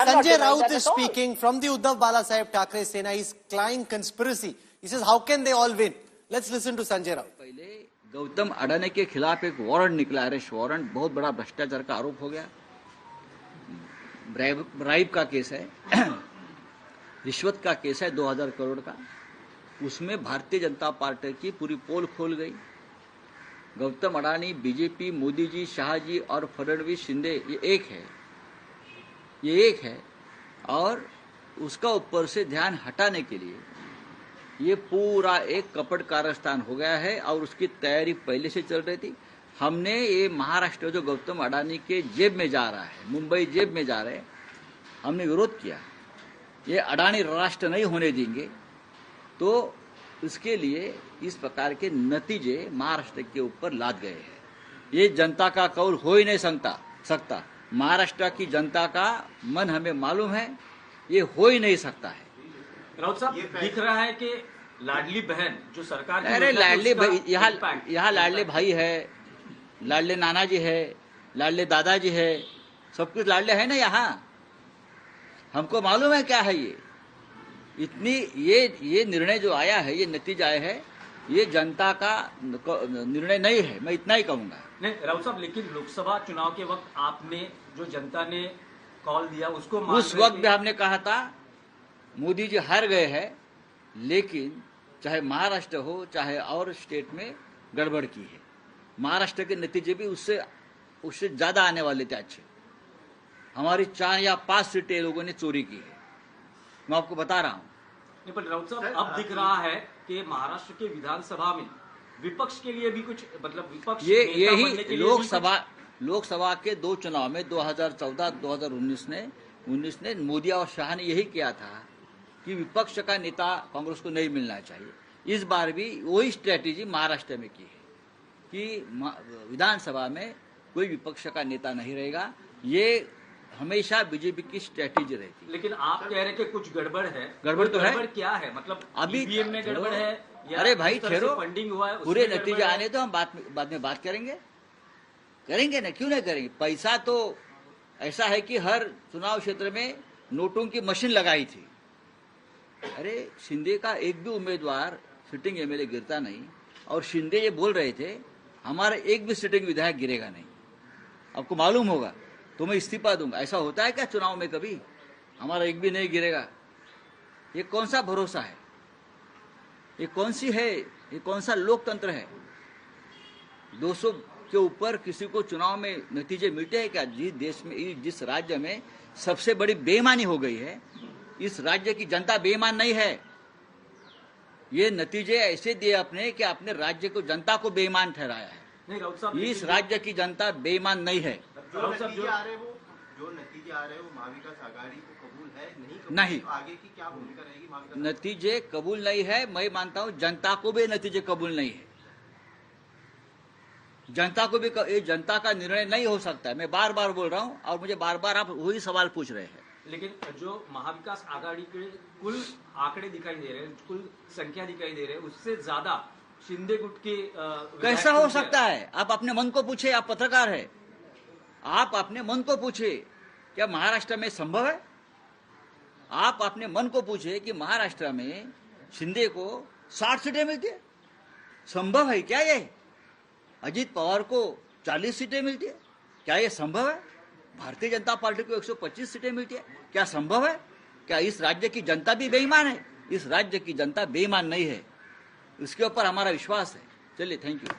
Sanjay Raut is speaking from the Uddhav Balasaheb Thackeray Sena. He's crying conspiracy. He says, how can they all win? Let's listen to Sanjay Raut. पहले गौतम अडानी के खिलाफ एक warrant निकला, arrest warrant, बहुत बड़ा भ्रष्टाचार का आरोप हो गया, ब्राइब का केस है, रिश्वत का केस है 2000 करोड़ का। उसमें भारतीय जनता पार्टी की पूरी पोल खोल गई। गौतम अडानी, बीजेपी, मोदी जी, शाह जी और फडणवीस, शिंदे, ये एक है और उसका ऊपर से ध्यान हटाने के लिए ये पूरा एक कपट कारस्तान हो गया है और उसकी तैयारी पहले से चल रही थी। हमने ये महाराष्ट्र जो गौतम अडानी के जेब में जा रहा है, मुंबई जेब में जा रहे हैं, हमने विरोध किया। ये अडानी राष्ट्र नहीं होने देंगे, तो इसके लिए इस प्रकार के नतीजे महाराष्ट्र के ऊपर लाद गए हैं। ये जनता का कौल हो ही नहीं सकता। महाराष्ट्र की जनता का मन हमें मालूम है, ये हो ही नहीं सकता है। राउत साहब, दिख रहा है कि लाडली बहन जो सरकार की, अरे लाडली भाई, यहाँ लाडले भाई है, लाडले नाना जी है, लाडले दादाजी है, सब कुछ लाडले है ना यहाँ। हमको मालूम है क्या है ये। इतनी ये निर्णय जो आया है, ये नतीजा आया है, ये जनता का निर्णय नहीं है, मैं इतना ही कहूंगा। नहीं राउत साहब, लेकिन लोकसभा चुनाव के वक्त आपने जो जनता ने कॉल दिया उसको उस वक्त भी हमने कहा था मोदी जी हार गए हैं, लेकिन चाहे महाराष्ट्र हो चाहे और स्टेट में गड़बड़ की है। महाराष्ट्र के नतीजे भी उससे ज्यादा आने वाले थे अच्छे। हमारी 4 या 5 सीटें लोगों ने चोरी की है, मैं आपको बता रहा हूं। पर राउत साहब, अब दिख रहा है कि महाराष्ट्र के विधानसभा में विपक्ष के लिए भी कुछ, मतलब विपक्ष यही लोकसभा के 2 चुनाव में 2014-2019 ने मोदी और शाह ने यही किया था कि विपक्ष का नेता कांग्रेस को नहीं मिलना चाहिए। इस बार भी वही स्ट्रेटेजी महाराष्ट्र में की है कि विधानसभा में कोई विपक्ष का नेता नहीं रहेगा। ये हमेशा बीजेपी की स्ट्रेटेजी रहती। लेकिन आप कह रहे कि कुछ गड़बड़ है। गड़बड़ तो है। गड़बड़ क्या है? मतलब अभी ईवीएम में गड़बड़ है या अरे भाई ठहरो, फंडिंग हुआ है, पूरे नतीजे आने तो हम बाद में बात करेंगे ना, क्यों नहीं करेंगे। पैसा तो ऐसा है कि हर चुनाव क्षेत्र में नोटों की मशीन लगाई थी। अरे शिंदे का एक भी उम्मीदवार सिटिंग एमएलए गिरता नहीं, और शिंदे ये बोल रहे थे हमारा एक भी सिटिंग विधायक गिरेगा नहीं। आपको मालूम होगा तो मैं इस्तीफा दूंगा। ऐसा होता है क्या चुनाव में कभी? हमारा एक भी नहीं गिरेगा। ये कौन सा भरोसा है? ये कौन सा लोकतंत्र है? 200 के ऊपर किसी को चुनाव में नतीजे मिलते हैं क्या? जिस देश में, जिस राज्य में सबसे बड़ी बेईमानी हो गई है, इस राज्य की जनता बेईमान नहीं है। ये नतीजे ऐसे दिए अपने कि अपने राज्य को, जनता को बेईमान ठहराया है। इस राज्य की जनता बेईमान नहीं है। जो नतीजे आ रहे वो महाविकास आघाड़ी को कबूल है नहीं। तो आगे की क्या भूमिका रहेगी महाविकास? नतीजे कबूल नहीं है, मैं मानता हूं जनता को भी नतीजे कबूल नहीं है। जनता को भी जनता का निर्णय नहीं हो सकता है। मैं बार बार बोल रहा हूं और मुझे बार बार आप वही सवाल पूछ रहे हैं। लेकिन जो महाविकास आघाड़ी के कुल आंकड़े दिखाई दे रहे हैं, कुल संख्या दिखाई दे रहे हैं, उससे ज्यादा शिंदे गुट के कैसा हो सकता है? आप अपने मन को पूछे, आप पत्रकार है, आप अपने मन को पूछे क्या महाराष्ट्र में संभव है? आप अपने मन को पूछे कि महाराष्ट्र में शिंदे को 60 सीटें मिलती है, संभव है क्या? ये अजीत पवार को 40 सीटें मिलती है, क्या ये संभव है? भारतीय जनता पार्टी को 125 सीटें मिलती है, क्या संभव है? क्या इस राज्य की जनता भी बेईमान है? इस राज्य की जनता बेईमान नहीं है, इसके ऊपर हमारा विश्वास है। चलिए, थैंक यू।